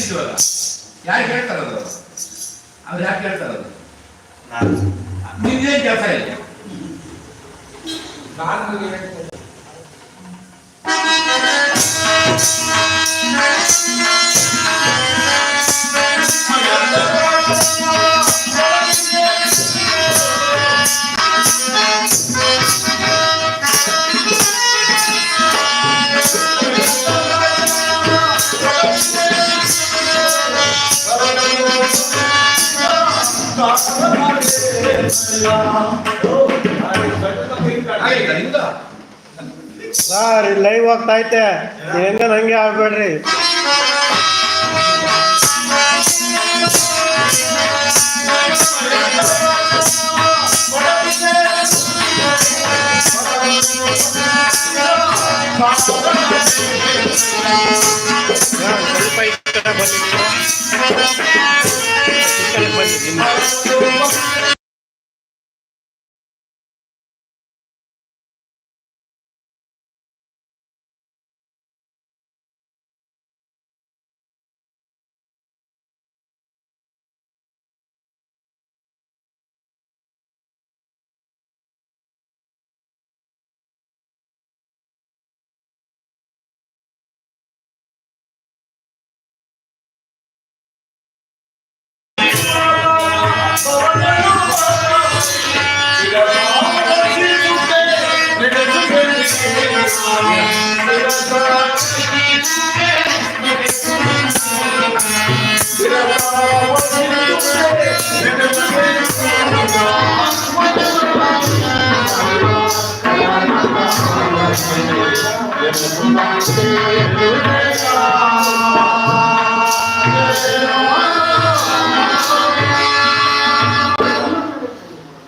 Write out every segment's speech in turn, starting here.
ನಿಲ್ಲಿಸಿದ್ವಲ್ಲ, ಯಾರು ಕೇಳ್ತಾರದು? ಅವ್ರು ಯಾಕೆ ಕೇಳ್ತಾರದು? ನಿಂದೇನು ಕೆಲಸ ಇಲ್ಲ. ಸರ್ ಲೈವ್ ಆಗ್ತಾ ಐತೆ, ಹೆಂಗ ಹಂಗೆ ಆಡ್ಬೇಡ್ರಿ. ಸ್ವಲ್ಪ ಈ ಕಡೆ ಬನ್ನಿ.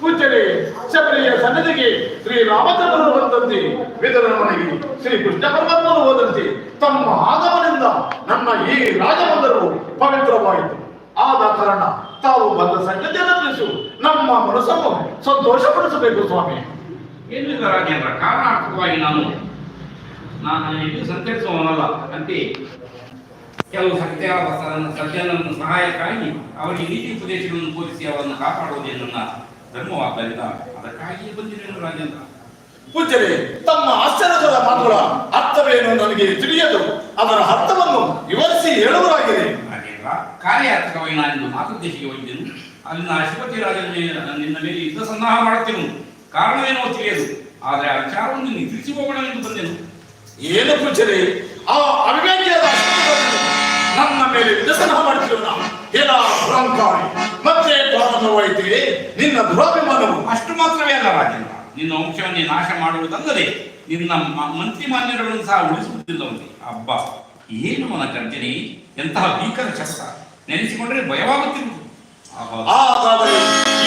ಪೂಜ್ಯರೇ, ಶಬರಿಯ ಸನ್ನದಿಗೆ ಶ್ರೀ ರಾಮಚಂದ್ರನು ಬಂದಂತೆ, ವಿದುರನ ಮನೆಗೆ ಶ್ರೀ ಕೃಷ್ಣ ಪರಮಾತ್ಮನು ಹೋದಂತೆ ತಮ್ಮ ಆಗಮನದಿಂದ ನನ್ನ ಈ ರಾಜಮಂದಿರವು ಪವಿತ್ರವಾಯಿತು. ಆದ ಕಾರಣ ತಾವು ಬಂದ ಸಂಗತಿಯನ್ನು ತಿಳಿಸು ನಮ್ಮ ಮನಸ್ಸನ್ನು ಸಂತೋಷಪಡಿಸಬೇಕು ಸ್ವಾಮಿ. ಎಲ್ಲಿಂದ ರಾಜೇಂದ್ರ? ಕಾರಣಾರ್ಥಕವಾಗಿ ನಾನು ಇದು ಸಂಚರಿಸುವವನಲ್ಲ. ಅಂತೆ ಕೆಲವು ಸತ್ಯಾದ ಸಜ್ಜನರನ್ನು ಸಹಾಯಕ್ಕಾಗಿ ಅವರಿಗೆ ನೀತಿ ಉಪದೇಶಗಳನ್ನು ಬೋಧಿಸಿ ಅವರನ್ನು ಕಾಪಾಡುವುದೇ ನನ್ನ ಧರ್ಮವಾದ್ದರಿಂದ ಅದಕ್ಕಾಗಿಯೇ ಬಂದಿದ್ದೇನೆ ರಾಜೇಂದ್ರ. ಪೂಜ್ಯರೇ, ತಮ್ಮ ಆಶ್ಚರ್ಯದ ಮಾತುಗಳ ಅರ್ಥವೇನು ನನಗೆ ತಿಳಿಯದು. ಅದರ ಅರ್ಥವನ್ನು ವಿವರಿಸಿ ಹೇಳುವುದಾಗಿದೆ. ರಾಜೇಂದ್ರ, ಕಾರ್ಯಾರ್ಥಕವಾಗಿ ನಾನಿಂದು ಮಾತುದ್ದೇಶಿಗೆ ಹೋಗಿದ್ದೆನು. ಅಲ್ಲಿನ ಶ್ರೀಪತಿ ರಾಜನ ನಿನ್ನ ಮೇಲೆ ಯುದ್ಧ ಸನ್ನಾಹ ಮಾಡುತ್ತೇನು. ಕಾರಣವೇನೋ ತಿಳಿಯದು, ಆದರೆ ಆ ವಿಚಾರವನ್ನು ನೀನು ತಿಳಿಸಿ ಹೋಗೋಣ ಎಂದು ಬಂದೆನು. ಏನು ಪೂಜ್ಯರೇ, ಆ ಅವಿವೇಕಿಯಾದ ನನ್ನ ಮೇಲೆ ಯುದ್ಧಸನ್ನಾಹ ಮಾಡುತ್ತಿರೋಣ. ಏನ ಅಹಂಕಾರಿ ಮತ್ತೆ ಪ್ರಾರಂಭವಾಯಿತೆ ನಿನ್ನ ದುರಾಭಿಮಾನವು. ಅಷ್ಟು ಮಾತ್ರವೇ ಅಲ್ಲ ರಾಜೇಂದ್ರ, ನಿನ್ನ ವಂಶವನ್ನೇ ನಾಶ ಮಾಡುವುದಲ್ಲದೆ ನಿನ್ನ ಮಂತ್ರಿ ಮಾನ್ಯಗಳನ್ನು ಸಹ ಉಳಿಸುವುದಿಲ್ಲವಂತೆ. ಹಬ್ಬ, ಏನು ಅವನ ಗರ್ಜನೆ! ಎಂತಹ ಭೀಕರ ಶಸ್ತ್ರ! ನೆನೆಸಿಕೊಂಡ್ರೆ ಭಯವಾಗುತ್ತಿರುವುದು. ಹಾಗಾದರೆ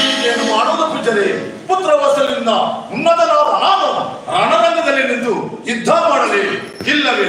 ಈಗೇನು ಮಾಡುವುದು ಪೂಜ್ಯರೇ? ಪುತ್ರ ವತ್ಸಲಿಂದ ಉನ್ನತನಾದ ನಾನು ರಣರಂಗದಲ್ಲಿ ನಿಂತು ಯುದ್ಧ ಮಾಡಲಿ, ಇಲ್ಲವೇ